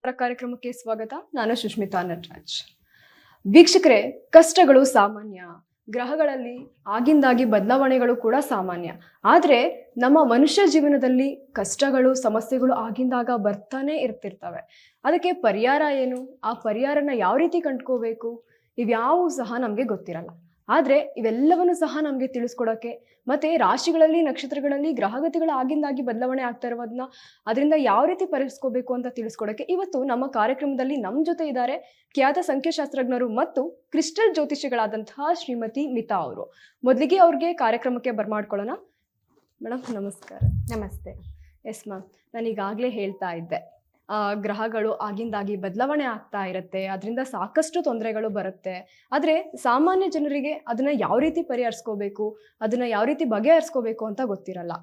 ಕಾರ್ಯಕ್ರಮಕ್ಕೆ ಸ್ವಾಗತ. ನಾನು ಸುಷ್ಮಿತಾ ನಟರಾಜ್. ವೀಕ್ಷಕರೇ, ಕಷ್ಟಗಳು ಸಾಮಾನ್ಯ. ಗ್ರಹಗಳಲ್ಲಿ ಆಗಿಂದಾಗಿ ಬದಲಾವಣೆಗಳು ಕೂಡ ಸಾಮಾನ್ಯ. ಆದರೆ ನಮ್ಮ ಮನುಷ್ಯ ಜೀವನದಲ್ಲಿ ಕಷ್ಟಗಳು, ಸಮಸ್ಯೆಗಳು ಆಗಿಂದಾಗ ಬರ್ತಾನೆ ಇರ್ತಿರ್ತವೆ. ಅದಕ್ಕೆ ಪರಿಹಾರ ಏನು? ಆ ಪರಿಹಾರನ ಯಾವ ರೀತಿ ಕಂಡ್ಕೋಬೇಕು? ಇವ್ಯಾವೂ ಸಹ ನಮಗೆ ಗೊತ್ತಿರಲ್ಲ. ಆದರೆ ಇವೆಲ್ಲವನ್ನು ಸಹ ನಮಗೆ ತಿಳಿಸ್ಕೊಡೋಕ್ಕೆ, ಮತ್ತೆ ರಾಶಿಗಳಲ್ಲಿ, ನಕ್ಷತ್ರಗಳಲ್ಲಿ ಗ್ರಹಗತಿಗಳು ಆಗಿಂದಾಗಿ ಬದಲಾವಣೆ ಆಗ್ತಾ ಇರೋದನ್ನ ಅದರಿಂದ ಯಾವ ರೀತಿ ಪರಿಹರಿಸ್ಕೋಬೇಕು ಅಂತ ತಿಳಿಸ್ಕೊಡೋಕ್ಕೆ ಇವತ್ತು ನಮ್ಮ ಕಾರ್ಯಕ್ರಮದಲ್ಲಿ ನಮ್ಮ ಜೊತೆ ಇದ್ದಾರೆ ಖ್ಯಾತ ಸಂಖ್ಯಾಶಾಸ್ತ್ರಜ್ಞರು ಮತ್ತು ಕ್ರಿಸ್ಟಲ್ ಜ್ಯೋತಿಷಿಗಳಾದಂತಹ ಶ್ರೀಮತಿ ಮಿತಾ ಅವರು. ಮೊದಲಿಗೆ ಅವ್ರಿಗೆ ಕಾರ್ಯಕ್ರಮಕ್ಕೆ ಬರ್ಮಾಡ್ಕೊಳ್ಳೋಣ. ಮೇಡಮ್ ನಮಸ್ಕಾರ. ನಮಸ್ತೆ. ಎಸ್ ಮ್ಯಾಮ್, ನಾನು ಈಗಾಗಲೇ ಹೇಳ್ತಾ ಇದ್ದೆ, ಗ್ರಹಗಳು ಆಗಿಂದಾಗಿ ಬದಲಾವಣೆ ಆಗ್ತಾ ಇರುತ್ತೆ, ಅದರಿಂದ ಸಾಕಷ್ಟು ತೊಂದರೆಗಳು ಬರುತ್ತೆ. ಆದರೆ ಸಾಮಾನ್ಯ ಜನರಿಗೆ ಅದನ್ನು ಯಾವ ರೀತಿ ಪರಿಹರಿಸ್ಕೋಬೇಕು, ಅದನ್ನು ಯಾವ ರೀತಿ ಬಗೆಹರಿಸ್ಕೋಬೇಕು ಅಂತ ಗೊತ್ತಿರಲ್ಲ.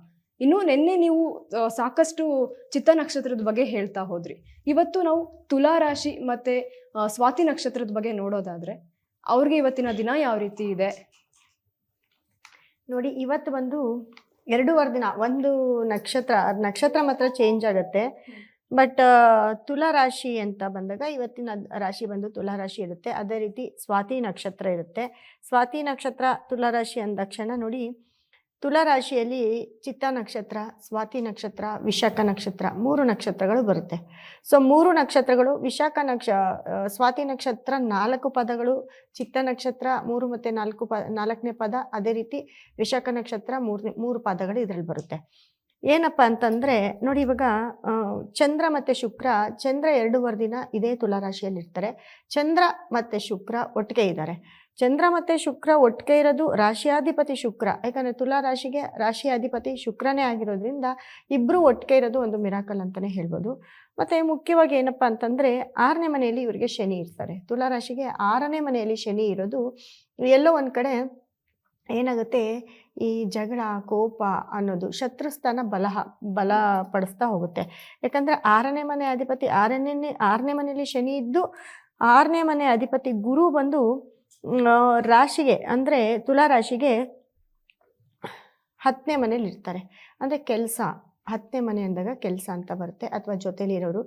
ಇನ್ನು ನಿನ್ನೆ ನೀವು ಸಾಕಷ್ಟು ಚಿತ್ತ ನಕ್ಷತ್ರದ ಬಗ್ಗೆ ಹೇಳ್ತಾ ಹೋದ್ರಿ. ಇವತ್ತು ನಾವು ತುಲಾ ರಾಶಿ ಮತ್ತು ಸ್ವಾತಿ ನಕ್ಷತ್ರದ ಬಗ್ಗೆ ನೋಡೋದಾದರೆ ಅವ್ರಿಗೆ ಇವತ್ತಿನ ದಿನ ಯಾವ ರೀತಿ ಇದೆ? ನೋಡಿ, ಇವತ್ತು ಬಂದು 2 ದಿನ ಒಂದು ನಕ್ಷತ್ರ ಮಾತ್ರ ಚೇಂಜ್ ಆಗುತ್ತೆ. ಬಟ್ ತುಲಾ ರಾಶಿ ಅಂತ ಬಂದಾಗ ಇವತ್ತಿನ ರಾಶಿ ಬಂದು ತುಲಾ ರಾಶಿ ಇರುತ್ತೆ. ಅದೇ ರೀತಿ ಸ್ವಾತಿ ನಕ್ಷತ್ರ ಇರುತ್ತೆ. ಸ್ವಾತಿ ನಕ್ಷತ್ರ ತುಲಾ ರಾಶಿ ಅಂದ ತಕ್ಷಣ ನೋಡಿ, ತುಲಾ ರಾಶಿಯಲ್ಲಿ ಚಿತ್ತ ನಕ್ಷತ್ರ, ಸ್ವಾತಿ ನಕ್ಷತ್ರ, ವಿಶಾಖ ನಕ್ಷತ್ರ 3 ನಕ್ಷತ್ರಗಳು ಬರುತ್ತೆ. ಸೊ 3 ನಕ್ಷತ್ರಗಳು, ಸ್ವಾತಿ ನಕ್ಷತ್ರ 4 ಪದಗಳು, ಚಿತ್ತ ನಕ್ಷತ್ರ 3 ಮತ್ತು 4ನೇ ಪದ, ಅದೇ ರೀತಿ ವಿಶಾಖ ನಕ್ಷತ್ರ 3 ಪದಗಳು ಇದರಲ್ಲಿ ಬರುತ್ತೆ. ಏನಪ್ಪ ಅಂತಂದರೆ ನೋಡಿ, ಇವಾಗ ಚಂದ್ರ ಮತ್ತು ಶುಕ್ರ 2 ದಿನ ಇದೇ ತುಲಾ ರಾಶಿಯಲ್ಲಿ ಇರ್ತಾರೆ. ಚಂದ್ರ ಮತ್ತು ಶುಕ್ರ ಒಟ್ಟಿಗೆ ಇದ್ದಾರೆ. ಚಂದ್ರ ಮತ್ತು ಶುಕ್ರ ಒಟ್ಟಿಗೆ ಇರೋದು ರಾಶಿಯಾಧಿಪತಿ ಶುಕ್ರ. ಯಾಕಂದರೆ ತುಲಾ ರಾಶಿಗೆ ರಾಶಿಯಾಧಿಪತಿ ಶುಕ್ರನೇ ಆಗಿರೋದ್ರಿಂದ ಇಬ್ಬರು ಒಟ್ಟಿಗೆ ಇರೋದು ಒಂದು ಮಿರಾಕಲ್ ಅಂತಲೇ ಹೇಳ್ಬೋದು. ಮತ್ತು ಮುಖ್ಯವಾಗಿ ಏನಪ್ಪ ಅಂತಂದರೆ 6ನೇ ಮನೆಯಲ್ಲಿ ಇವರಿಗೆ ಶನಿ ಇರ್ತಾರೆ. ತುಲಾ ರಾಶಿಗೆ 6ನೇ ಮನೆಯಲ್ಲಿ ಶನಿ ಇರೋದು ಎಲ್ಲೋ ಒಂದು ಕಡೆ ಏನಾಗುತ್ತೆ, ಈ ಜಗಳ, ಕೋಪ ಅನ್ನೋದು ಶತ್ರುಸ್ಥಾನ ಬಲಪಡಿಸ್ತಾ ಹೋಗುತ್ತೆ. ಯಾಕಂದರೆ 6ನೇ ಮನೆ ಅಧಿಪತಿ 6ನೇ ಮನೆಯಲ್ಲಿ ಶನಿ ಇದ್ದು 6ನೇ ಮನೆ ಅಧಿಪತಿ ಗುರು ಬಂದು ರಾಶಿಗೆ ಅಂದರೆ ತುಲಾ ರಾಶಿಗೆ 10ನೇ ಮನೇಲಿ ಇರ್ತಾರೆ. ಅಂದರೆ ಕೆಲಸ, 10ನೇ ಮನೆ ಅಂದಾಗ ಕೆಲಸ ಅಂತ ಬರುತ್ತೆ. ಅಥವಾ ಜೊತೆಲಿರೋರು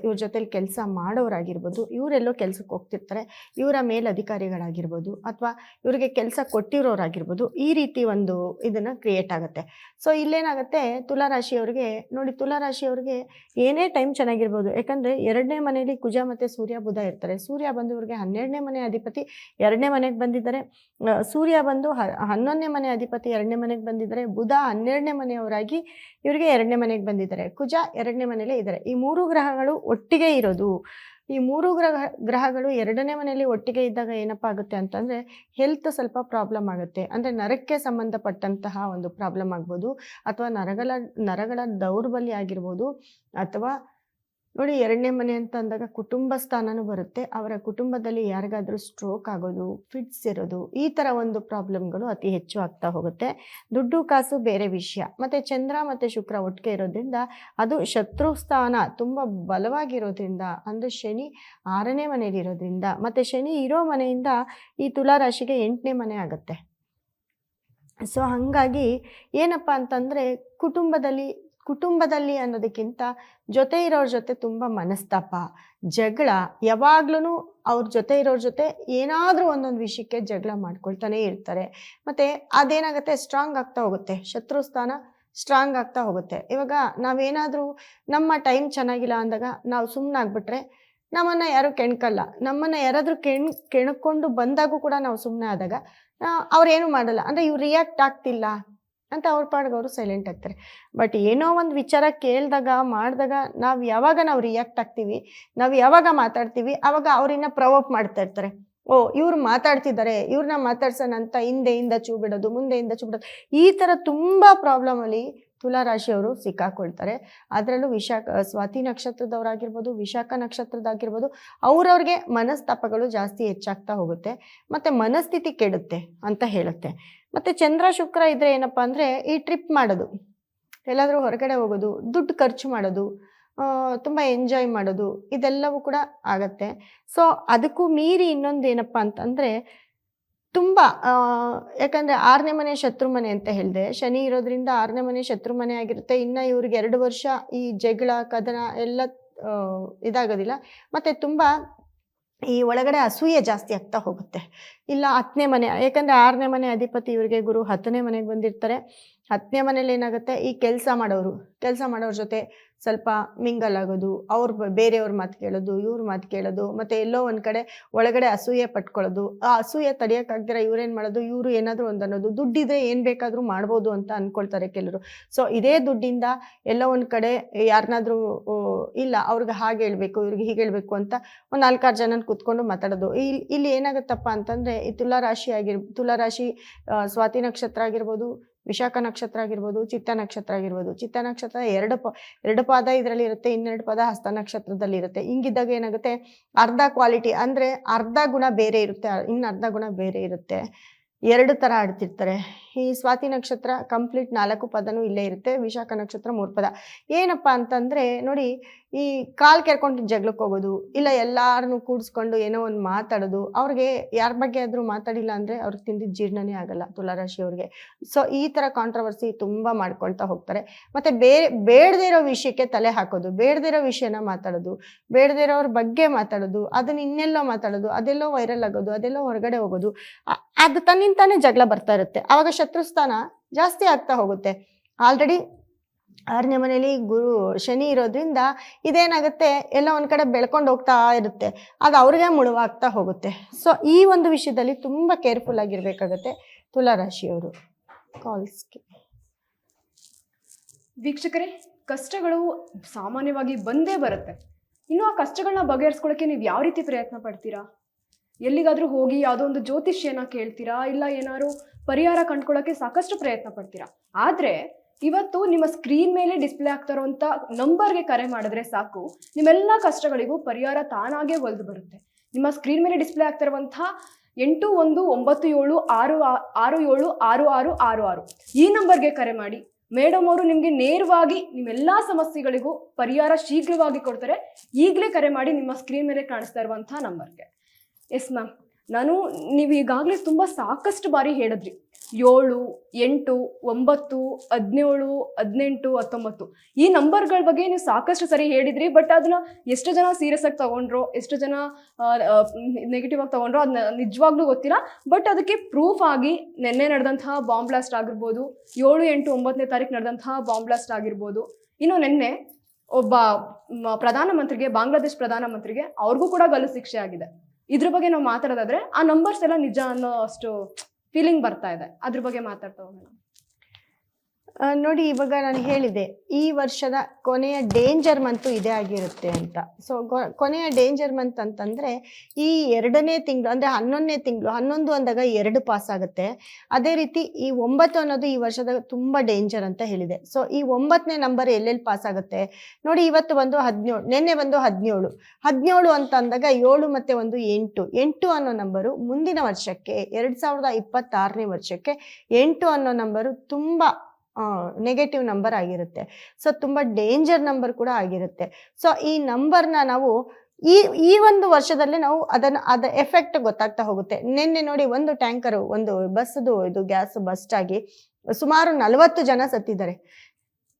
ಇವ್ರ ಜೊತೆಲಿ ಕೆಲಸ ಮಾಡೋರಾಗಿರ್ಬೋದು, ಇವರೆಲ್ಲೋ ಕೆಲಸಕ್ಕೆ ಹೋಗ್ತಿರ್ತಾರೆ, ಇವರ ಮೇಲಧಿಕಾರಿಗಳಾಗಿರ್ಬೋದು, ಅಥವಾ ಇವ್ರಿಗೆ ಕೆಲಸ ಕೊಟ್ಟಿರೋರಾಗಿರ್ಬೋದು. ಈ ರೀತಿ ಒಂದು ಇದನ್ನು ಕ್ರಿಯೇಟ್ ಆಗುತ್ತೆ. ಸೊ ಇಲ್ಲೇನಾಗುತ್ತೆ, ತುಲಾ ರಾಶಿಯವ್ರಿಗೆ ನೋಡಿ, ತುಲಾ ರಾಶಿಯವ್ರಿಗೆ ಏನೇ ಟೈಮ್ ಚೆನ್ನಾಗಿರ್ಬೋದು. ಯಾಕಂದರೆ 2ನೇ ಮನೆಯಲ್ಲಿ ಕುಜ ಮತ್ತು ಸೂರ್ಯ ಬುಧ ಇರ್ತಾರೆ. ಸೂರ್ಯ ಬಂದು ಇವ್ರಿಗೆ 12ನೇ ಮನೆ ಅಧಿಪತಿ 2ನೇ ಮನೆಗೆ ಬಂದಿದ್ದಾರೆ. ಸೂರ್ಯ ಬಂದು 11ನೇ ಮನೆ ಅಧಿಪತಿ 2ನೇ ಮನೆಗೆ ಬಂದಿದ್ದಾರೆ. ಬುಧ 12ನೇ ಮನೆಯವರಾಗಿ ಇವರಿಗೆ 2ನೇ ಮನೆಗೆ ಬಂದಿದ್ದಾರೆ. ಕುಜ 2ನೇ ಮನೆಯಲ್ಲೇ ಇದ್ದಾರೆ. ಈ 3 ಗ್ರಹಗಳು ಒಟ್ಟಿಗೆ ಇರೋದು. ಈ 3 ಗ್ರಹಗಳು 2ನೇ ಮನೆಯಲ್ಲಿ ಒಟ್ಟಿಗೆ ಇದ್ದಾಗ ಏನಪ್ಪ ಆಗುತ್ತೆ ಅಂತಂದರೆ ಹೆಲ್ತ್ ಸ್ವಲ್ಪ ಪ್ರಾಬ್ಲಮ್ ಆಗುತ್ತೆ. ಅಂದರೆ ನರಕ್ಕೆ ಸಂಬಂಧಪಟ್ಟಂತಹ ಒಂದು ಪ್ರಾಬ್ಲಮ್ ಆಗ್ಬೋದು, ಅಥವಾ ನರಗಳ ದೌರ್ಬಲ್ಯ ಆಗಿರ್ಬೋದು. ಅಥವಾ ನೋಡಿ, 2ನೇ ಮನೆ ಅಂತ ಅಂದಾಗ ಕುಟುಂಬ ಸ್ಥಾನನೂ ಬರುತ್ತೆ. ಅವರ ಕುಟುಂಬದಲ್ಲಿ ಯಾರಿಗಾದರೂ ಸ್ಟ್ರೋಕ್ ಆಗೋದು, ಫಿಟ್ಸ್ ಇರೋದು, ಈ ಥರ ಒಂದು ಪ್ರಾಬ್ಲಮ್ಗಳು ಅತಿ ಹೆಚ್ಚು ಆಗ್ತಾ ಹೋಗುತ್ತೆ. ದುಡ್ಡು ಕಾಸು ಬೇರೆ ವಿಷಯ. ಮತ್ತು ಚಂದ್ರ ಮತ್ತು ಶುಕ್ರ ಒಟ್ಟಿಗೆ ಇರೋದ್ರಿಂದ ಅದು ಶತ್ರು ಸ್ಥಾನ ತುಂಬ ಬಲವಾಗಿರೋದ್ರಿಂದ, ಅಂದರೆ ಶನಿ 6ನೇ ಮನೆಯಲ್ಲಿ ಇರೋದ್ರಿಂದ, ಮತ್ತು ಶನಿ ಇರೋ ಮನೆಯಿಂದ ಈ ತುಲಾ ರಾಶಿಗೆ 8ನೇ ಮನೆ ಆಗುತ್ತೆ. ಸೊ ಹಾಗಾಗಿ ಏನಪ್ಪ ಅಂತಂದರೆ ಕುಟುಂಬದಲ್ಲಿ ಅನ್ನೋದಕ್ಕಿಂತ ಜೊತೆ ಇರೋರ ಜೊತೆ ತುಂಬ ಮನಸ್ತಾಪ, ಜಗಳ, ಯಾವಾಗ್ಲೂ ಅವ್ರ ಜೊತೆ ಇರೋರ ಜೊತೆ ಏನಾದರೂ ಒಂದೊಂದು ವಿಷಯಕ್ಕೆ ಜಗಳ ಮಾಡ್ಕೊಳ್ತಾನೆ ಇರ್ತಾರೆ. ಮತ್ತು ಅದೇನಾಗುತ್ತೆ, ಸ್ಟ್ರಾಂಗ್ ಆಗ್ತಾ ಹೋಗುತ್ತೆ. ಶತ್ರುಸ್ಥಾನ ಸ್ಟ್ರಾಂಗ್ ಆಗ್ತಾ ಹೋಗುತ್ತೆ. ಇವಾಗ ನಾವೇನಾದರೂ ನಮ್ಮ ಟೈಮ್ ಚೆನ್ನಾಗಿಲ್ಲ ಅಂದಾಗ ನಾವು ಸುಮ್ಮನಾಗ್ಬಿಟ್ರೆ ನಮ್ಮನ್ನು ಯಾರೂ ಕೆಣ್ಕಲ್ಲ. ನಮ್ಮನ್ನು ಯಾರಾದರೂ ಕೆಣ್ಕೊಂಡು ಬಂದಾಗೂ ಕೂಡ ನಾವು ಸುಮ್ಮನೆ ಆದಾಗ ಅವ್ರೇನು ಮಾಡಲ್ಲ. ಅಂದರೆ ಇವ್ರು ರಿಯಾಕ್ಟ್ ಆಗ್ತಿಲ್ಲ ಅಂತ ಅವ್ರ ಪಾಡಿಗೆ ಅವರು ಸೈಲೆಂಟ್ ಆಗ್ತಾರೆ. ಬಟ್ ಏನೋ ಒಂದು ವಿಚಾರ ಕೇಳಿದಾಗ ಮಾಡಿದಾಗ ಯಾವಾಗ ನಾವು ರಿಯಾಕ್ಟ್ ಆಗ್ತೀವಿ, ನಾವು ಯಾವಾಗ ಮಾತಾಡ್ತೀವಿ, ಆವಾಗ ಅವ್ರನ್ನ ಪ್ರವೋಕ್ ಮಾಡ್ತಾ ಇರ್ತಾರೆ. ಇವ್ರು ಮಾತಾಡ್ತಿದ್ದಾರೆ, ಇವ್ರನ್ನ ಮಾತಾಡ್ಸೋಣ ಅಂತ ಹಿಂದೆಯಿಂದ ಚೂ ಬಿಡೋದು, ಮುಂದೆಯಿಂದ ಚೂ ಬಿಡೋದು. ಈ ಥರ ತುಂಬ ಪ್ರಾಬ್ಲಮಲ್ಲಿ ತುಲಾ ರಾಶಿಯವರು ಸಿಕ್ಕಾಕೊಳ್ತಾರೆ. ಅದರಲ್ಲೂ ಸ್ವಾತಿ ನಕ್ಷತ್ರದವರಾಗಿರ್ಬೋದು, ವಿಶಾಖ ನಕ್ಷತ್ರದಾಗಿರ್ಬೋದು, ಅವ್ರವ್ರಿಗೆ ಮನಸ್ತಾಪಗಳು ಜಾಸ್ತಿ ಹೆಚ್ಚಾಗ್ತಾ ಹೋಗುತ್ತೆ. ಮತ್ತು ಮನಸ್ಥಿತಿ ಕೆಡುತ್ತೆ ಅಂತ ಹೇಳುತ್ತೆ. ಮತ್ತು ಚಂದ್ರ ಶುಕ್ರ ಇದ್ದರೆ ಏನಪ್ಪ ಅಂದರೆ ಈ ಟ್ರಿಪ್ ಮಾಡೋದು, ಎಲ್ಲಾದರೂ ಹೊರಗಡೆ ಹೋಗೋದು, ದುಡ್ಡು ಖರ್ಚು ಮಾಡೋದು, ತುಂಬ ಎಂಜಾಯ್ ಮಾಡೋದು, ಇದೆಲ್ಲವೂ ಕೂಡ ಆಗತ್ತೆ. ಸೊ ಅದಕ್ಕೂ ಮೀರಿ ಇನ್ನೊಂದು ಏನಪ್ಪ ಅಂತಂದರೆ ತುಂಬ ಯಾಕಂದರೆ 6ನೇ ಮನೆ ಶತ್ರು ಮನೆ ಅಂತ ಹೇಳಿದೆ. ಶನಿ ಇರೋದ್ರಿಂದ 6ನೇ ಮನೆ ಶತ್ರು ಮನೆ ಆಗಿರುತ್ತೆ. ಇನ್ನು ಇವ್ರಿಗೆ 2 ವರ್ಷ ಈ ಜಗಳ ಕದನ ಎಲ್ಲ ಇದಾಗೋದಿಲ್ಲ. ಮತ್ತು ತುಂಬ ಈ ಒಳಗಡೆ ಅಸೂಯೆ ಜಾಸ್ತಿ ಆಗ್ತಾ ಹೋಗುತ್ತೆ. ಇಲ್ಲ 10ನೇ ಮನೆ, ಯಾಕಂದರೆ 6ನೇ ಮನೆ ಅಧಿಪತಿ ಇವರಿಗೆ ಗುರು 10ನೇ ಮನೆಗೆ ಬಂದಿರ್ತಾರೆ. 10ನೇ ಮನೇಲಿ ಏನಾಗುತ್ತೆ, ಈ ಕೆಲಸ ಮಾಡೋರ ಜೊತೆ ಸ್ವಲ್ಪ ಮಿಂಗಲ್ ಆಗೋದು, ಬೇರೆಯವ್ರ ಮಾತು ಕೇಳೋದು, ಇವ್ರ ಮಾತು ಕೇಳೋದು, ಮತ್ತು ಎಲ್ಲೋ ಒಂದು ಕಡೆ ಒಳಗಡೆ ಅಸೂಯೆ ಪಟ್ಕೊಳ್ಳೋದು. ಆ ಅಸೂಯೆ ತಡೆಯೋಕ್ಕಾಗ್ದಿರ ಇವ್ರೇನು ಮಾಡೋದು, ಇವರು ಏನಾದರೂ ಒಂದು ಅನ್ನೋದು, ದುಡ್ಡಿದ್ರೆ ಏನು ಬೇಕಾದರೂ ಮಾಡ್ಬೋದು ಅಂತ ಅಂದ್ಕೊಳ್ತಾರೆ ಕೆಲವರು. ಸೊ ಇದೇ ದುಡ್ಡಿಂದ ಎಲ್ಲೋ ಒಂದು ಕಡೆ ಯಾರನ್ನಾದ್ರೂ ಇಲ್ಲ ಅವ್ರಿಗೆ ಹಾಗೆ ಹೇಳ್ಬೇಕು, ಇವ್ರಿಗೆ ಹೀಗೆ ಹೇಳ್ಬೇಕು ಅಂತ ಒಂದು 4-6 ಜನನ ಕೂತ್ಕೊಂಡು ಮಾತಾಡೋದು. ಇಲ್ಲಿ ಏನಾಗುತ್ತಪ್ಪ ಅಂತಂದರೆ, ಈ ತುಲಾರಾಶಿ ಸ್ವಾತಿ ನಕ್ಷತ್ರ ಆಗಿರ್ಬೋದು, ವಿಶಾಖ ನಕ್ಷತ್ರ ಆಗಿರ್ಬೋದು, ಚಿತ್ತ ನಕ್ಷತ್ರ ಆಗಿರ್ಬೋದು. ಚಿತ್ತ ನಕ್ಷತ್ರ ಎರಡು ಪಾದ ಇದರಲ್ಲಿ ಇರುತ್ತೆ, ಇನ್ನೆರಡು ಪಾದ ಹಸ್ತ ನಕ್ಷತ್ರದಲ್ಲಿ ಇರುತ್ತೆ. ಹಿಂಗಿದ್ದಾಗ ಏನಾಗುತ್ತೆ, ಅರ್ಧ ಕ್ವಾಲಿಟಿ ಅಂದರೆ ಅರ್ಧ ಗುಣ ಬೇರೆ ಇರುತ್ತೆ, ಇನ್ನು ಅರ್ಧ ಗುಣ ಬೇರೆ ಇರುತ್ತೆ. 2 ಥರ ಆಡ್ತಿರ್ತಾರೆ. ಈ ಸ್ವಾತಿ ನಕ್ಷತ್ರ ಕಂಪ್ಲೀಟ್ 4 ಪದನೂ ಇಲ್ಲೇ ಇರುತ್ತೆ. ವಿಶಾಖ ನಕ್ಷತ್ರ 3 ಪದ. ಏನಪ್ಪ ಅಂತಂದರೆ ನೋಡಿ, ಈ ಕಾಲು ಕೆರ್ಕೊಂಡು ಜಗಳಕ್ಕೆ ಹೋಗೋದು, ಇಲ್ಲ ಎಲ್ಲಾರನ್ನೂ ಕೂಡಿಸ್ಕೊಂಡು ಏನೋ ಒಂದು ಮಾತಾಡೋದು. ಅವ್ರಿಗೆ ಯಾರ ಬಗ್ಗೆ ಆದರೂ ಮಾತಾಡಿಲ್ಲ ಅಂದರೆ ಅವ್ರಿಗೆ ತಿಂದಿದ್ದು ಜೀರ್ಣನೇ ಆಗಲ್ಲ ತುಲಾರಾಶಿಯವ್ರಿಗೆ. ಸೊ ಈ ಥರ ಕಾಂಟ್ರವರ್ಸಿ ತುಂಬ ಮಾಡ್ಕೊಳ್ತಾ ಹೋಗ್ತಾರೆ. ಮತ್ತು ಬೇಡದೇ ಇರೋ ವಿಷಯಕ್ಕೆ ತಲೆ ಹಾಕೋದು, ಬೇಡದೇ ಇರೋ ವಿಷಯನ ಮಾತಾಡೋದು, ಬೇಡದೇ ಇರೋವ್ರ ಬಗ್ಗೆ ಮಾತಾಡೋದು, ಅದನ್ನ ಇನ್ನೆಲ್ಲೋ ಮಾತಾಡೋದು, ಅದೆಲ್ಲೋ ವೈರಲ್ ಆಗೋದು, ಅದೆಲ್ಲೋ ಹೊರಗಡೆ ಹೋಗೋದು. ಅದು ತನ್ನಿಂತಾನೇ ಜಗಳ ಬರ್ತಾ ಇರುತ್ತೆ. ಆವಾಗ ಶತ್ರುಸ್ಥಾನ ಜಾಸ್ತಿ ಆಗ್ತಾ ಹೋಗುತ್ತೆ. ಆಲ್ರೆಡಿ 6ನೇ ಮನೇಲಿ ಶನಿ ಇರೋದ್ರಿಂದ ಇದೇನಾಗುತ್ತೆ, ಎಲ್ಲ ಒಂದು ಕಡೆ ಬೆಳ್ಕೊಂಡು ಹೋಗ್ತಾ ಇರುತ್ತೆ, ಅದು ಅವ್ರಿಗೆ ಮುಳುವಾಗ್ತಾ ಹೋಗುತ್ತೆ. ಸೊ ಈ ಒಂದು ವಿಷಯದಲ್ಲಿ ತುಂಬ ಕೇರ್ಫುಲ್ ಆಗಿರ್ಬೇಕಾಗತ್ತೆ ತುಲಾರಾಶಿಯವರು. ಕಾಲ್ಸ್ಗೆ ವೀಕ್ಷಕರೇ, ಕಷ್ಟಗಳು ಸಾಮಾನ್ಯವಾಗಿ ಬಂದೇ ಬರುತ್ತೆ. ಇನ್ನು ಆ ಕಷ್ಟಗಳನ್ನ ಬಗೆಹರಿಸ್ಕೊಳ್ಳೋಕೆ ನೀವು ಯಾವ ರೀತಿ ಪ್ರಯತ್ನ ಪಡ್ತೀರಾ? ಎಲ್ಲಿಗಾದ್ರೂ ಹೋಗಿ ಯಾವುದೋ ಒಂದು ಜ್ಯೋತಿಷ್ಯನ ಕೇಳ್ತೀರಾ, ಇಲ್ಲ ಏನಾದ್ರು ಪರಿಹಾರ ಕಂಡ್ಕೊಳ್ಳೋಕೆ ಸಾಕಷ್ಟು ಪ್ರಯತ್ನ ಪಡ್ತೀರಾ. ಆದರೆ ಇವತ್ತು ನಿಮ್ಮ ಸ್ಕ್ರೀನ್ ಮೇಲೆ ಡಿಸ್ಪ್ಲೇ ಆಗ್ತಾ ಇರುವಂಥ ನಂಬರ್ಗೆ ಕರೆ ಮಾಡಿದ್ರೆ ಸಾಕು, ನಿಮ್ಮೆಲ್ಲ ಕಷ್ಟಗಳಿಗೂ ಪರಿಹಾರ ತಾನಾಗೇ ಒಲ್ದು ಬರುತ್ತೆ. ನಿಮ್ಮ ಸ್ಕ್ರೀನ್ ಮೇಲೆ ಡಿಸ್ಪ್ಲೇ ಆಗ್ತಾ ಇರುವಂಥ 8197666666 ಈ ನಂಬರ್ಗೆ ಕರೆ ಮಾಡಿ. ಮೇಡಮ್ ಅವರು ನಿಮಗೆ ನೇರವಾಗಿ ನಿಮ್ಮೆಲ್ಲ ಸಮಸ್ಯೆಗಳಿಗೂ ಪರಿಹಾರ ಶೀಘ್ರವಾಗಿ ಕೊಡ್ತಾರೆ. ಈಗಲೇ ಕರೆ ಮಾಡಿ ನಿಮ್ಮ ಸ್ಕ್ರೀನ್ ಮೇಲೆ ಕಾಣಿಸ್ತಾ ಇರುವಂಥ ನಂಬರ್ಗೆ. ಎಸ್ ಮ್ಯಾಮ್, ನೀವು ಈಗಾಗಲೇ ತುಂಬ ಸಾಕಷ್ಟು ಬಾರಿ ಹೇಳಿದ್ರಿ 7, 8, 9, 17, 18, 19 ಈ ನಂಬರ್ಗಳ ಬಗ್ಗೆ ನೀವು ಸಾಕಷ್ಟು ಸರಿ ಹೇಳಿದ್ರಿ. ಬಟ್ ಅದನ್ನ ಎಷ್ಟು ಜನ ಸೀರಿಯಸ್ ಆಗಿ ತಗೊಂಡ್ರೋ, ಎಷ್ಟು ಜನ ನೆಗೆಟಿವ್ ಆಗಿ ತಗೊಂಡ್ರೋ ಅದನ್ನ ನಿಜವಾಗ್ಲೂ ಗೊತ್ತಿಲ್ಲ. ಬಟ್ ಅದಕ್ಕೆ ಪ್ರೂಫ್ ಆಗಿ ನಿನ್ನೆ ನಡೆದಂತಹ ಬಾಂಬ್ ಬ್ಲಾಸ್ಟ್ ಆಗಿರ್ಬೋದು, 7, 8, 9ನೇ ತಾರೀಕು ನಡೆದಂತಹ ಬಾಂಬ್ ಬ್ಲಾಸ್ಟ್ ಆಗಿರ್ಬೋದು, ಇನ್ನು ನಿನ್ನೆ ಒಬ್ಬ ಪ್ರಧಾನಮಂತ್ರಿಗೆ, ಬಾಂಗ್ಲಾದೇಶ್ ಪ್ರಧಾನಮಂತ್ರಿಗೆ ಅವ್ರಿಗೂ ಕೂಡ ಗಲ್ಲು ಶಿಕ್ಷೆ ಆಗಿದೆ. ಇದ್ರ ಬಗ್ಗೆ ನಾವು ಮಾತಾಡೋದಾದ್ರೆ ಆ ನಂಬರ್ಸ್ ಎಲ್ಲ ನಿಜ ಅನ್ನೋ ಅಷ್ಟು ಫೀಲಿಂಗ್ ಬರ್ತಾ ಇದೆ. ಅದ್ರ ಬಗ್ಗೆ ಮಾತಾಡ್ತಾ ಹೋಗೋಣ. ನೋಡಿ, ಇವಾಗ ನಾನು ಹೇಳಿದೆ ಈ ವರ್ಷದ ಕೊನೆಯ ಡೇಂಜರ್ ಮಂತು ಇದೇ ಆಗಿರುತ್ತೆ ಅಂತ. ಸೊ ಕೊನೆಯ ಡೇಂಜರ್ ಮಂತ್ ಅಂತಂದರೆ ಈ 2ನೇ ತಿಂಗಳು, ಅಂದರೆ 11ನೇ ತಿಂಗಳು. 11 ಅಂದಾಗ 2 ಪಾಸ್ ಆಗುತ್ತೆ. ಅದೇ ರೀತಿ ಈ 9 ಅನ್ನೋದು ಈ ವರ್ಷದ ತುಂಬ ಡೇಂಜರ್ ಅಂತ ಹೇಳಿದೆ. ಸೊ ಈ 9ನೇ ನಂಬರ್ ಎಲ್ಲೆಲ್ಲಿ ಪಾಸ್ ಆಗುತ್ತೆ ನೋಡಿ. ಇವತ್ತು ಬಂದು 17, ನಿನ್ನೆ ಬಂದು 17 ಅಂತ ಅಂದಾಗ 7 ಮತ್ತು 1 8 ಅನ್ನೋ ನಂಬರು ಮುಂದಿನ ವರ್ಷಕ್ಕೆ 2026ನೇ ವರ್ಷಕ್ಕೆ 8 ಅನ್ನೋ ನಂಬರು ತುಂಬ ನೆಗೆಟಿವ್ ನಂಬರ್ ಆಗಿರುತ್ತೆ. ಸೊ ತುಂಬ ಡೇಂಜರ್ ನಂಬರ್ ಕೂಡ ಆಗಿರುತ್ತೆ. ಸೊ ಈ ನಂಬರ್ನ ನಾವು ಈ ಒಂದು ವರ್ಷದಲ್ಲೇ ನಾವು ಅದ ಎಫೆಕ್ಟ್ ಗೊತ್ತಾಗ್ತಾ ಹೋಗುತ್ತೆ. ನಿನ್ನೆ ನೋಡಿ, ಒಂದು ಟ್ಯಾಂಕರು, ಒಂದು ಬಸ್ದು ಇದು ಗ್ಯಾಸ್ ಬಸ್ಟ್ ಆಗಿ ಸುಮಾರು 40 ಜನ ಸತ್ತಿದ್ದಾರೆ.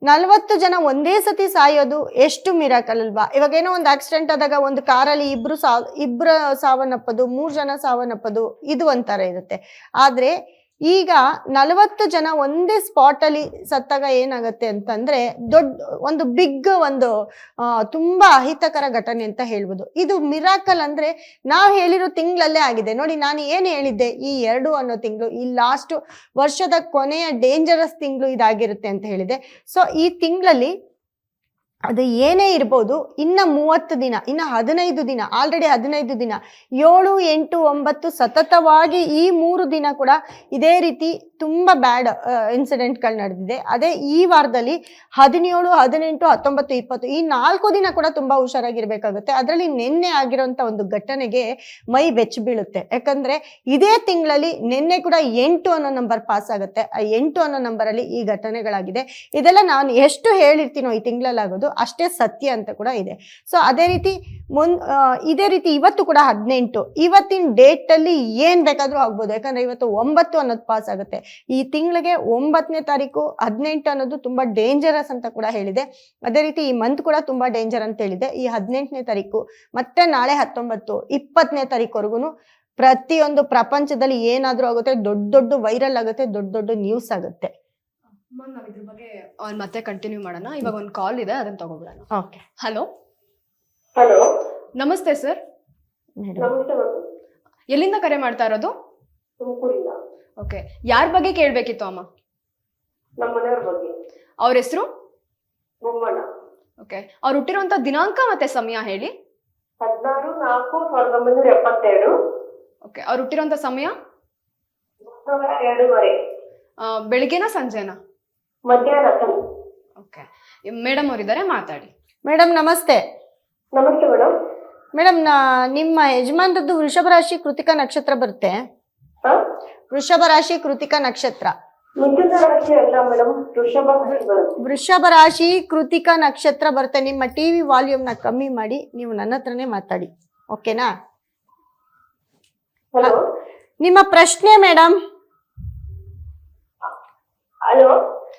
40 ಜನ ಒಂದೇ ಸತಿ ಸಾಯೋದು ಎಷ್ಟು ಮಿರಾಕಲ್ ಅಲ್ವಾ? ಇವಾಗ ಏನೋ ಒಂದು ಆಕ್ಸಿಡೆಂಟ್ ಆದಾಗ ಒಂದು ಕಾರಲ್ಲಿ ಇಬ್ರು ಸಾವನ್ನಪ್ಪದು, 3 ಜನ ಸಾವನ್ನಪ್ಪದು, ಇದು ಒಂಥರ ಇರುತ್ತೆ. ಆದ್ರೆ ಈಗ 40 ಜನ ಒಂದೇ ಸ್ಪಾಟ್ ಅಲ್ಲಿ ಸತ್ತಾಗ ಏನಾಗುತ್ತೆ ಅಂತಂದ್ರೆ ಒಂದು ಬಿಗ್ ತುಂಬಾ ಅಹಿತಕರ ಘಟನೆ ಅಂತ ಹೇಳ್ಬೋದು. ಇದು ಮಿರಾಕಲ್ ಅಂದ್ರೆ ನಾವು ಹೇಳಿರೋ ತಿಂಗಳಲ್ಲೇ ಆಗಿದೆ ನೋಡಿ. ನಾನು ಏನು ಹೇಳಿದ್ದೆ, ಈ 2 ಅನ್ನೋ ತಿಂಗಳು, ಈ ಲಾಸ್ಟ್ ವರ್ಷದ ಕೊನೆಯ ಡೇಂಜರಸ್ ತಿಂಗಳು ಇದಾಗಿರುತ್ತೆ ಅಂತ ಹೇಳಿದೆ. ಸೊ ಈ ತಿಂಗಳಲ್ಲಿ ಅದು ಏನೇ ಇರ್ಬೋದು, ಇನ್ನು 30 ದಿನ, ಇನ್ನು 15 ದಿನ, ಆಲ್ರೆಡಿ 15 ದಿನ, 7, 8, 9 ಸತತವಾಗಿ ಈ 3 ದಿನ ಕೂಡ ಇದೇ ರೀತಿ ತುಂಬ ಬ್ಯಾಡ್ ಇನ್ಸಿಡೆಂಟ್ಗಳು ನಡೆದಿದೆ. ಅದೇ ಈ ವಾರದಲ್ಲಿ 17, 18, 19, 20 ಈ 4 ದಿನ ಕೂಡ ತುಂಬ ಹುಷಾರಾಗಿರ್ಬೇಕಾಗುತ್ತೆ. ಅದರಲ್ಲಿ ನಿನ್ನೆ ಆಗಿರೋಂಥ ಒಂದು ಘಟನೆಗೆ ಮೈ ಬೆಚ್ಚಿ ಬೀಳುತ್ತೆ. ಯಾಕಂದರೆ ಇದೇ ತಿಂಗಳಲ್ಲಿ ನಿನ್ನೆ ಕೂಡ 8 ಅನ್ನೋ ನಂಬರ್ ಪಾಸ್ ಆಗುತ್ತೆ. ಆ 8 ಅನ್ನೋ ನಂಬರಲ್ಲಿ ಈ ಘಟನೆಗಳಾಗಿದೆ. ಇದೆಲ್ಲ ನಾನು ಎಷ್ಟು ಹೇಳಿರ್ತೀನೋ ಈ ತಿಂಗಳಲ್ಲಾಗೋದು ಅಷ್ಟೇ ಸತ್ಯ ಅಂತ ಕೂಡ ಇದೆ. ಸೊ ಅದೇ ರೀತಿ ಇದೇ ರೀತಿ ಇವತ್ತು ಕೂಡ 18, ಇವತ್ತಿನ ಡೇಟ್ ಅಲ್ಲಿ ಏನ್ ಬೇಕಾದ್ರೂ ಆಗ್ಬೋದು. ಯಾಕಂದ್ರೆ ಇವತ್ತು 9 ಅನ್ನೋದು ಪಾಸ್ ಆಗುತ್ತೆ. ಈ ತಿಂಗಳಿಗೆ 9ನೇ ತಾರೀಕು 18 ಅನ್ನೋದು ತುಂಬಾ ಡೇಂಜರಸ್ ಅಂತ ಕೂಡ ಹೇಳಿದೆ. ಅದೇ ರೀತಿ ಈ ಮಂತ್ ಕೂಡ ತುಂಬಾ ಡೇಂಜರ್ ಅಂತ ಹೇಳಿದೆ. ಈ 18ನೇ ತಾರೀಕು ಮತ್ತೆ ನಾಳೆ 19, 20ನೇ ತಾರೀಕುವರೆಗೂ ಪ್ರತಿಯೊಂದು ಪ್ರಪಂಚದಲ್ಲಿ ಏನಾದ್ರೂ ಆಗುತ್ತೆ, ದೊಡ್ಡ ದೊಡ್ಡ ವೈರಲ್ ಆಗುತ್ತೆ, ದೊಡ್ಡ ದೊಡ್ಡ ನ್ಯೂಸ್ ಆಗುತ್ತೆ. ನಾವ್ ಇದ್ರ ಬಗ್ಗೆ ಮತ್ತೆ ಕಂಟಿನ್ಯೂ ಮಾಡೋಣ. ಇವಾಗ ಒಂದು ಕಾಲ್ ಇದೆ, ಅದನ್ನ ತಗೋಬಿಡೋಣ. ಓಕೆ. ಹಲೋ. ಹಲೋ, ನಮಸ್ತೆ ಸರ್. ನಮಸ್ತೆ ಮೇಡಮ್. ಎಲ್ಲಿಂದ ಕರೆ ಮಾಡ್ತಾ ಇರೋದು? ತುಮಕೂರಿಂದ. ಓಕೆ, ಯಾರ ಬಗ್ಗೆ ಕೇಳಬೇಕಿತ್ತು ಅಮ್ಮ? ನಮ್ಮ ಮನೆಯವ್ರ ಬಗ್ಗೆ. ಅವ್ರ ಹೆಸರು? ಬೊಮ್ಮಣ್ಣ. ಓಕೆ, ಅವ್ರು ಹುಟ್ಟಿರುವಂತ ದಿನಾಂಕ ಮತ್ತೆ ಸಮಯ ಹೇಳಿ. 16/4/1972. ಓಕೆ, ಅವ್ರು ಹುಟ್ಟಿರುವಂತ ಸಮಯ? 2:30. ಬೆಳಿಗ್ಗೆನಾ ಸಂಜೆನಾ? ಮಧ್ಯಾಹ್ನ. ಓಕೆ, ಮೇಡಮ್ ಅವರಿದ್ದಾರೆ, ಮಾತಾಡಿ. ಮೇಡಮ್ ನಮಸ್ತೆ. ನಮಸ್ತೆ ಮೇಡಮ್. ಮೇಡಮ್ ನಿಮ್ಮ ಯಜಮಾನ್ರದ್ದು ವೃಷಭ ರಾಶಿ ಕೃತಿಕಾ ನಕ್ಷತ್ರ ಬರುತ್ತೆ. ವೃಷಭ ರಾಶಿ ಕೃತಿಕಾ ನಕ್ಷತ್ರ. ಮಿಥುನ ರಾಶಿ ಅಲ್ಲ ಮೇಡಮ್, ವೃಷಭ ರಾಶಿ ಬರುತ್ತೆ. ವೃಷಭ ರಾಶಿ ಕೃತಿಕಾ ನಕ್ಷತ್ರ ಬರುತ್ತೆ. ನಿಮ್ಮ ಟಿವಿ ವಾಲ್ಯೂಮ್ನ ಕಮ್ಮಿ ಮಾಡಿ ನೀವು ನನ್ನ ಹತ್ರನೇ ಮಾತಾಡಿ, ಓಕೆನಾ? ಹಲೋ. ನಿಮ್ಮ ಪ್ರಶ್ನೆ ಮೇಡಮ್. ಹಲೋ.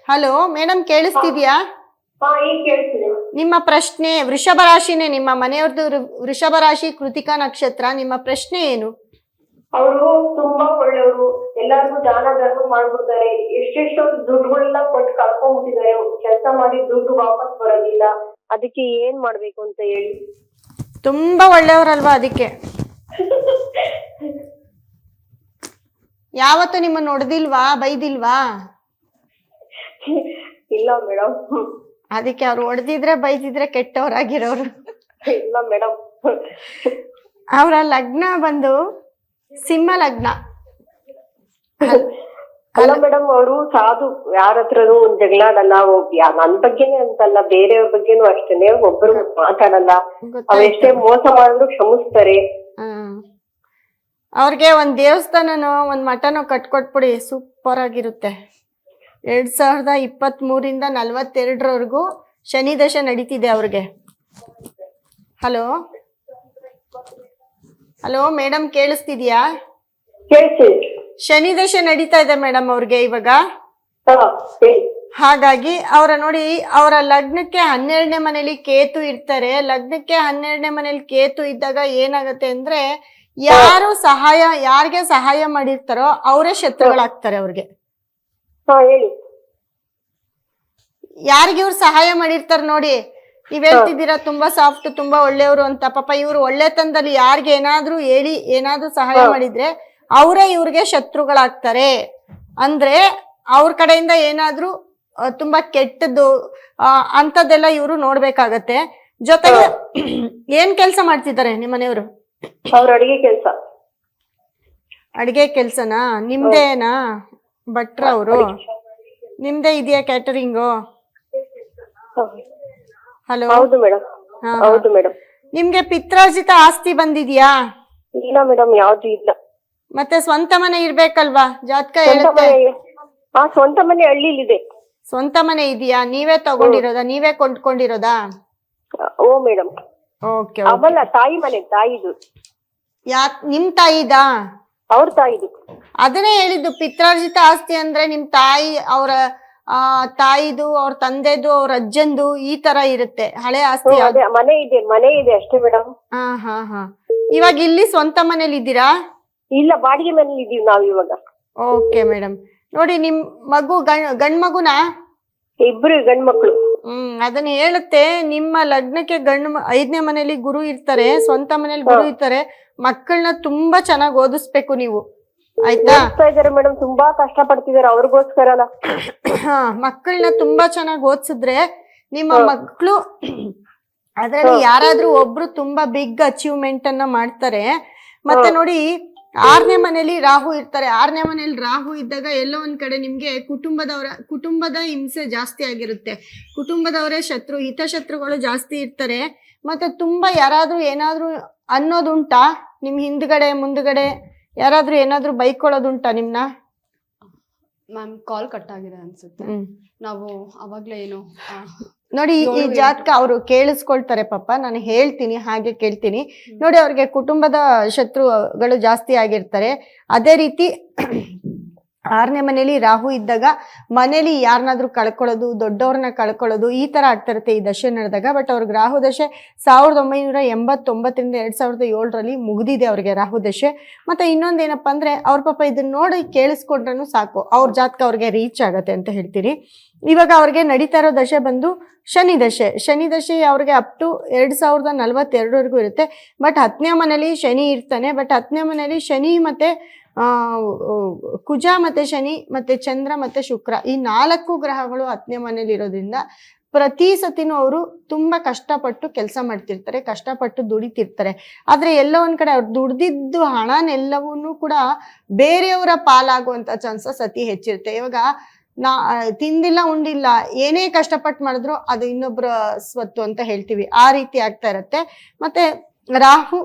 ಹಲೋ ಮೇಡಮ್, ಕೇಳಿಸ್ತಿದ್ಯಾ? ಹಾ, ಈಗ ಕೇಳ್ತಿದೆ. ನಿಮ್ಮ ಪ್ರಶ್ನೆ ವೃಷಭ ರಾಶಿನೇ, ನಿಮ್ಮ ಮನೆಯವ್ರದ್ದು ವೃಷಭ ರಾಶಿ ಕೃತಿಕಾ ನಕ್ಷತ್ರ. ನಿಮ್ಮ ಪ್ರಶ್ನೆ ಏನು? ಅವರು ತುಂಬಾ ಒಳ್ಳೆಯವರು, ಎಲ್ಲಾರ್ಗು ದಾನ ಧರ್ಮ ಮಾಡ್ಬಿಡ್ತಾರೆ. ಎಷ್ಟೆಷ್ಟೋ ದುಡ್ಡುಗಳೆಲ್ಲ ಕೊಟ್ಟು ಕಳ್ಕೊಂಡ್ಬಿಟ್ಟಿದ್ದಾರೆ. ಕೆಲಸ ಮಾಡಿ ದುಡ್ಡು ವಾಪಸ್ ಬರೋದಿಲ್ಲ. ಅದಕ್ಕೆ ಏನ್ ಮಾಡ್ಬೇಕು ಅಂತ ಹೇಳಿ. ತುಂಬಾ ಒಳ್ಳೆಯವರಲ್ವಾ? ಅದಕ್ಕೆ ಯಾವತ್ತು ನಿಮ್ಮನ್ನ ಹೊಡೆದಿಲ್ವಾ, ಬೈದಿಲ್ವಾ? ಇಲ್ಲ ಮೇಡಮ್. ಅದಕ್ಕೆ ಅವ್ರು ಹೊಡೆದಿದ್ರೆ ಬೈದಿದ್ರೆ ಕೆಟ್ಟವರಾಗಿರೋರು. ಇಲ್ಲ ಮೇಡಮ್. ಅವರ ಲಗ್ನ ಬಂದು ಸಿಂಹ ಲಗ್ನ. ಅಲ್ಲ ಮೇಡಮ್, ಅವರು ಸಾಧು, ಯಾರ ಹತ್ರನೂ ಒಂದ್ ಜಗಳ ಆಡಲ್ಲ. ನನ್ ಬಗ್ಗೆನೆ ಅಂತಲ್ಲ, ಬೇರೆಯವ್ರ ಬಗ್ಗೆನೂ ಅಷ್ಟೇನೆ. ಒಬ್ಬರು ಮಾತಾಡಲ್ಲ. ಅವೆಷ್ಟೇ ಮೋಸ ಮಾಡಿದ್ರು ಕ್ಷಮಿಸ್ತಾರೆ. ಅವ್ರಿಗೆ ಒಂದ್ ದೇವಸ್ಥಾನನೋ ಒಂದ್ ಮಠನೋ ಕಟ್ಕೊಟ್ಬಿಡಿ, ಸೂಪರ್ ಆಗಿರುತ್ತೆ. 2023ರಿಂದ 42ರವರೆಗೂ ಶನಿ ದಶೆ ನಡೀತಿದೆ ಅವ್ರಿಗೆ. ಹಲೋ ಹಲೋ ಮೇಡಮ್, ಕೇಳಿಸ್ತಿದ್ಯಾ? ಕೇಳ್ತೀವಿ. ಶನಿ ದಶೆ ನಡೀತಾ ಇದೆ ಮೇಡಮ್ ಅವ್ರಿಗೆ ಇವಾಗ. ಹೇಳಿ. ಹಾಗಾಗಿ ಅವರ ನೋಡಿ, ಅವರ ಲಗ್ನಕ್ಕೆ 12ನೇ ಮನೇಲಿ ಕೇತು ಇರ್ತಾರೆ. ಲಗ್ನಕ್ಕೆ 12ನೇ ಮನೇಲಿ ಕೇತು ಇದ್ದಾಗ ಏನಾಗತ್ತೆ ಅಂದ್ರೆ, ಯಾರಿಗೆ ಸಹಾಯ ಮಾಡಿರ್ತಾರೋ ಅವರೇ ಶತ್ರುಗಳಾಗ್ತಾರೆ ಅವ್ರಿಗೆ. ಹಾ, ಹೇಳಿ. ಯಾರಿಗೆ ಇವ್ರು ಸಹಾಯ ಮಾಡಿರ್ತಾರ ನೋಡಿ, ನೀವ್ ಹೇಳ್ತಿದ್ದೀರಾ ತುಂಬಾ ಸಾಫ್ಟ್, ತುಂಬಾ ಒಳ್ಳೆಯವರು ಅಂತ. ಪಾಪ ಇವ್ರು ಒಳ್ಳೆತನದಲ್ಲಿ ಯಾರಿಗೆ ಏನಾದ್ರೂ ಹೇಳಿ ಏನಾದ್ರೂ ಸಹಾಯ ಮಾಡಿದ್ರೆ ಅವರೇ ಇವ್ರಿಗೆ ಶತ್ರುಗಳಾಗ್ತಾರೆ. ಅಂದ್ರೆ ಅವ್ರ ಕಡೆಯಿಂದ ಏನಾದ್ರೂ ತುಂಬಾ ಕೆಟ್ಟದ್ದು ಅಂತದೆಲ್ಲ ಇವ್ರು ನೋಡ್ಬೇಕಾಗತ್ತೆ. ಜೊತೆಗೆ ಏನ್ ಕೆಲ್ಸ ಮಾಡ್ತಿದ್ದಾರೆ ನಿಮ್ಮ ಮನೆಯವರು? ಅವ್ರ ಅಡಿಗೆ ಕೆಲ್ಸ. ಅಡಿಗೆ ಕೆಲ್ಸನಾ? ನಿಮ್ದೇನಾ ಭಟ್ರ ಅವರು? ನಿಮ್ದೇ ಇದೆಯಾ ಕ್ಯಾಟರಿಂಗು? ಹಲೋ. ಹೌದು ಮೇಡಮ್. ಹೌದು ಮೇಡಮ್. ನಿಮ್ಗೆ ಪಿತ್ರಾರ್ಜಿತ ಆಸ್ತಿ ಬಂದಿದ್ಯಾ? ಇಲ್ಲ ಮೇಡಮ್, ಯಾವ್ದು ಇಲ್ಲ. ಮತ್ತೆ ಸ್ವಂತ ಮನೆ ಇರ್ಬೇಕಲ್ವಾ? ಜಾತಕ ಹೇಳುತ್ತೆ. ಸ್ವಂತ ಮನೆ ಹಳ್ಳಿಲಿದೆ. ಸ್ವಂತ ಮನೆ ಇದೆಯಾ? ನೀವೇ ತಗೊಂಡಿರೋದಾ? ನೀವೇ ಕೊಂಡ್ಕೊಂಡಿರೋದಾ? ಓ ಮೇಡಮ್. ಓಕೆ. ಅವಲ್ಲ, ತಾಯಿ ಮನೆ, ತಾಯಿದು. ನಿಮ್ ತಾಯಿದಾ? ಅವ್ರ ತಾಯಿದು. ಅದನ್ನೇ ಹೇಳಿದ್ದು, ಪಿತ್ರಾರ್ಜಿತ ಆಸ್ತಿ ಅಂದ್ರೆ ನಿಮ್ ತಾಯಿ, ಅವರ ತಾಯಿದು, ಅವ್ರ ತಂದೆದು, ಅವ್ರ ಅಜ್ಜಂದು, ಈ ತರ ಇರುತ್ತೆ ಹಳೆ ಆಸ್ತಿ. ಮನೆ ಇದೆ ಅಷ್ಟೇ ಮೇಡಮ್. ಹಾ. ಇವಾಗ ಇಲ್ಲಿ ಸ್ವಂತ ಮನೇಲಿ ಇದ್ದೀರಾ? ಇಲ್ಲ, ಬಾಡಿಗೆ ಮನೇಲಿ ಇದೀವಿ ನಾವ್ ಇವಾಗ. Okay madam. ನೋಡಿ, ನಿಮ್ ಮಗು ಗಂಡ್ ಮಗುನ? ಇಬ್ರು ಗಂಡ್ ಮಕ್ಳು. ಅದನ್ನ ಹೇಳುತ್ತೆ. ನಿಮ್ಮ ಲಗ್ನಕ್ಕೆ 5ನೇ ಮನೇಲಿ ಗುರು ಇರ್ತಾರೆ, ಸ್ವಂತ ಮನೇಲಿ ಗುರು ಇರ್ತಾರೆ. ಮಕ್ಕಳನ್ನ ತುಂಬಾ ಚೆನ್ನಾಗಿ ಓದಿಸ್ಬೇಕು ನೀವು, ಆಯ್ತಾ? ಮೇಡಮ್ ತುಂಬಾ ಕಷ್ಟ ಪಡ್ತಿದಾರೆ ಅವ್ರಿಗೋಸ್ಕರ. ಮಕ್ಕಳನ್ನ ತುಂಬಾ ಚೆನ್ನಾಗಿ ಓದಿಸಿದ್ರೆ ನಿಮ್ಮ ಮಕ್ಕಳು ಅದ್ರಲ್ಲಿ ಯಾರಾದ್ರೂ ಒಬ್ರು ತುಂಬಾ ಬಿಗ್ ಅಚೀವ್ಮೆಂಟ್ ಅನ್ನ ಮಾಡ್ತಾರೆ. ಮತ್ತೆ ನೋಡಿ, 6ನೇ ಮನೇಲಿ ರಾಹು ಇರ್ತಾರೆ. 6ನೇ ಮನೇಲಿ ರಾಹು ಇದ್ದಾಗ ಎಲ್ಲೋ ಒಂದ್ ಕಡೆ ನಿಮ್ಗೆ ಕುಟುಂಬದ ಹಿಂಸೆ ಜಾಸ್ತಿ ಆಗಿರುತ್ತೆ. ಕುಟುಂಬದವರೇ ಹಿತಶತ್ರುಗಳು ಜಾಸ್ತಿ ಇರ್ತಾರೆ. ಮತ್ತೆ ತುಂಬಾ ಯಾರಾದ್ರೂ ಏನಾದ್ರೂ ಅನ್ನೋದುಂಟಾ? ನಿಮ್ ಹಿಂದ್ಗಡೆ ಮುಂದ್ಗಡೆ ಯಾರಾದ್ರೂ ಏನಾದ್ರೂ ಬೈಕೊಳ್ಳೋದುಂಟಾ ನಿಮ್ನ? ಮ್ಯಾಮ್, ಕಾಲ್ ಕಟ್ ಆಗಿದೆ ಅನ್ಸುತ್ತೆ. ನಾವು ಅವಾಗ್ಲೇ ಏನು ನೋಡಿ, ಈ ಜಾತಕ ಅವರು ಕೇಳಿಸ್ಕೊಳ್ತಾರೆ ಪಾಪ. ನಾನು ಹೇಳ್ತೀನಿ, ಹಾಗೆ ಕೇಳ್ತೀನಿ ನೋಡಿ. ಅವ್ರಿಗೆ ಕುಟುಂಬದ ಶತ್ರುಗಳು ಜಾಸ್ತಿ ಆಗಿರ್ತಾರೆ. ಅದೇ ರೀತಿ 6ನೇ ಮನೇಲಿ ರಾಹು ಇದ್ದಾಗ ಮನೇಲಿ ಯಾರನ್ನಾದ್ರೂ ಕಳ್ಕೊಳ್ಳೋದು, ದೊಡ್ಡವ್ರನ್ನ ಕಳ್ಕೊಳ್ಳೋದು, ಈ ತರ ಆಗ್ತಾ ಇರುತ್ತೆ ಈ ದಶೆ ನಡೆದಾಗ. ಬಟ್ ಅವ್ರಿಗೆ ರಾಹು ದಶೆ 1989ರಿಂದ 2007ರಲ್ಲಿ ಮುಗ್ದಿದೆ ಅವ್ರಿಗೆ ರಾಹು ದಶೆ. ಮತ್ತೆ ಇನ್ನೊಂದೇನಪ್ಪ ಅಂದ್ರೆ ಅವ್ರ ಪಾಪ ಇದನ್ನ ನೋಡಿ ಕೇಳಿಸ್ಕೊಂಡ್ರೂ ಸಾಕು, ಅವ್ರ ಜಾತಕ ಅವ್ರಿಗೆ ರೀಚ್ ಆಗತ್ತೆ ಅಂತ ಹೇಳ್ತೀನಿ. ಇವಾಗ ಅವ್ರಿಗೆ ನಡೀತಾ ಇರೋ ದಶೆ ಬಂದು ಶನಿ ದಶೆ. ಶನಿ ದಶೆ ಅವ್ರಿಗೆ ಅಪ್ ಟು 2042ವರೆಗೂ ಇರುತ್ತೆ. ಬಟ್ 10ನೇ ಮನೇಲಿ ಶನಿ ಇರ್ತಾನೆ. ಬಟ್ 10ನೇ ಮನೇಲಿ ಶನಿ ಮತ್ತೆ ಕುಜ ಮತ್ತೆ ಶನಿ ಮತ್ತೆ ಚಂದ್ರ ಮತ್ತೆ ಶುಕ್ರ, ಈ 4 ಗ್ರಹಗಳು 10ನೇ ಮನೇಲಿ ಇರೋದ್ರಿಂದ ಪ್ರತಿ ಸತಿನೂ ಅವರು ತುಂಬಾ ಕಷ್ಟಪಟ್ಟು ಕೆಲಸ ಮಾಡ್ತಿರ್ತಾರೆ, ಕಷ್ಟಪಟ್ಟು ದುಡಿತಿರ್ತಾರೆ. ಆದ್ರೆ ಎಲ್ಲೋ ಒಂದ್ ಕಡೆ ಅವ್ರು ದುಡ್ದಿದ್ದು ಹಣನೆಲ್ಲವನ್ನೂ ಕೂಡ ಬೇರೆಯವರ ಪಾಲಾಗುವಂತ ಚಾನ್ಸಸ್ ಅತಿ ಹೆಚ್ಚಿರುತ್ತೆ. ಇವಾಗ ತಿಂದಿಲ್ಲ ಉಂಡಿಲ್ಲ ಏನೇ ಕಷ್ಟಪಟ್ಟು ಮಾಡಿದ್ರು ಅದು ಇನ್ನೊಬ್ಬರ ಸ್ವತ್ತು ಅಂತ ಹೇಳ್ತೀವಿ, ಆ ರೀತಿ ಆಗ್ತಾ ಇರತ್ತೆ. ಮತ್ತೆ ರಾಹು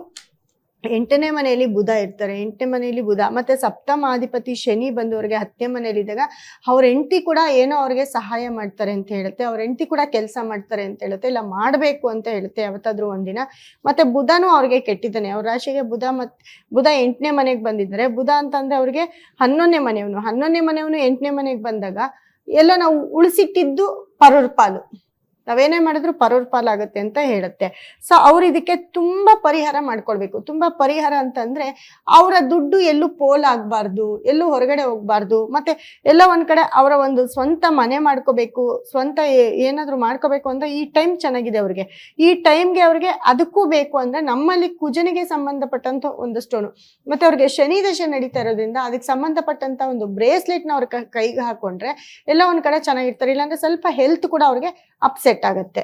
8ನೇ ಮನೆಯಲ್ಲಿ ಬುಧ ಇರ್ತಾರೆ. 8ನೇ ಮನೆಯಲ್ಲಿ ಬುಧ ಮತ್ತೆ ಸಪ್ತಮಾಧಿಪತಿ ಶನಿ ಬಂದವರಿಗೆ 10ನೇ ಮನೆಯಲ್ಲಿ ಇದ್ದಾಗ ಅವ್ರ ಹೆಂಡತಿ ಕೂಡ ಏನೋ ಅವ್ರಿಗೆ ಸಹಾಯ ಮಾಡ್ತಾರೆ ಅಂತ ಹೇಳುತ್ತೆ, ಅವ್ರ ಹೆಂಡತಿ ಕೂಡ ಕೆಲಸ ಮಾಡ್ತಾರೆ ಅಂತ ಹೇಳುತ್ತೆ, ಇಲ್ಲ ಮಾಡಬೇಕು ಅಂತ ಹೇಳುತ್ತೆ ಯಾವತ್ತಾದ್ರೂ ಒಂದಿನ. ಮತ್ತೆ ಬುಧನೂ ಅವ್ರಿಗೆ ಕೆಟ್ಟಿದ್ದಾನೆ. ಅವ್ರ ರಾಶಿಗೆ ಬುಧ 8ನೇ ಮನೆಗೆ ಬಂದಿದ್ದಾರೆ. ಬುಧ ಅಂತಂದ್ರೆ ಅವ್ರಿಗೆ 11ನೇ ಮನೆಯವನು. 11ನೇ ಮನೆಯವನು 8ನೇ ಮನೆಗೆ ಬಂದಾಗ ಎಲ್ಲೋ ನಾವು ಉಳಿಸಿಟ್ಟಿದ್ದು ಪರರ ಪಾಲು, ನಾವೇನೇ ಮಾಡಿದ್ರು ಪರರ ಪಾಲಾಗುತ್ತೆ ಅಂತ ಹೇಳುತ್ತೆ. ಸೊ ಅವ್ರು ಇದಕ್ಕೆ ತುಂಬಾ ಪರಿಹಾರ ಮಾಡ್ಕೊಳ್ಬೇಕು. ತುಂಬಾ ಪರಿಹಾರ ಅಂತಂದ್ರೆ ಅವರ ದುಡ್ಡು ಎಲ್ಲೂ ಪೋಲಾಗಬಾರ್ದು, ಎಲ್ಲೂ ಹೊರಗಡೆ ಹೋಗ್ಬಾರ್ದು. ಮತ್ತೆ ಎಲ್ಲ ಒಂದ್ ಕಡೆ ಅವರ ಒಂದು ಸ್ವಂತ ಮನೆ ಮಾಡ್ಕೋಬೇಕು, ಸ್ವಂತ ಏನಾದ್ರು ಮಾಡ್ಕೋಬೇಕು ಅಂದ್ರೆ ಈ ಟೈಮ್ ಚೆನ್ನಾಗಿದೆ ಅವ್ರಿಗೆ. ಈ ಟೈಮ್ಗೆ ಅವ್ರಿಗೆ ಅದಕ್ಕೂ ಬೇಕು ಅಂದ್ರೆ ನಮ್ಮಲ್ಲಿ ಕುಜನಿಗೆ ಸಂಬಂಧಪಟ್ಟಂತ ಒಂದು ಸ್ಟೋನು ಮತ್ತೆ ಅವ್ರಿಗೆ ಶನಿ ದಶೆ ನಡೀತಾ ಇರೋದ್ರಿಂದ ಅದಕ್ಕೆ ಸಂಬಂಧಪಟ್ಟಂತ ಒಂದು ಬ್ರೇಸ್ಲೆಟ್ನ ಅವ್ರ ಕೈಗೆ ಹಾಕೊಂಡ್ರೆ ಎಲ್ಲ ಒಂದ್ ಕಡೆ ಚೆನ್ನಾಗಿರ್ತಾರೆ. ಇಲ್ಲಾಂದ್ರೆ ಸ್ವಲ್ಪ ಹೆಲ್ತ್ ಕೂಡ ಅವ್ರಿಗೆ ಅಪ್ಸೆಟ್ ಆಗುತ್ತೆ.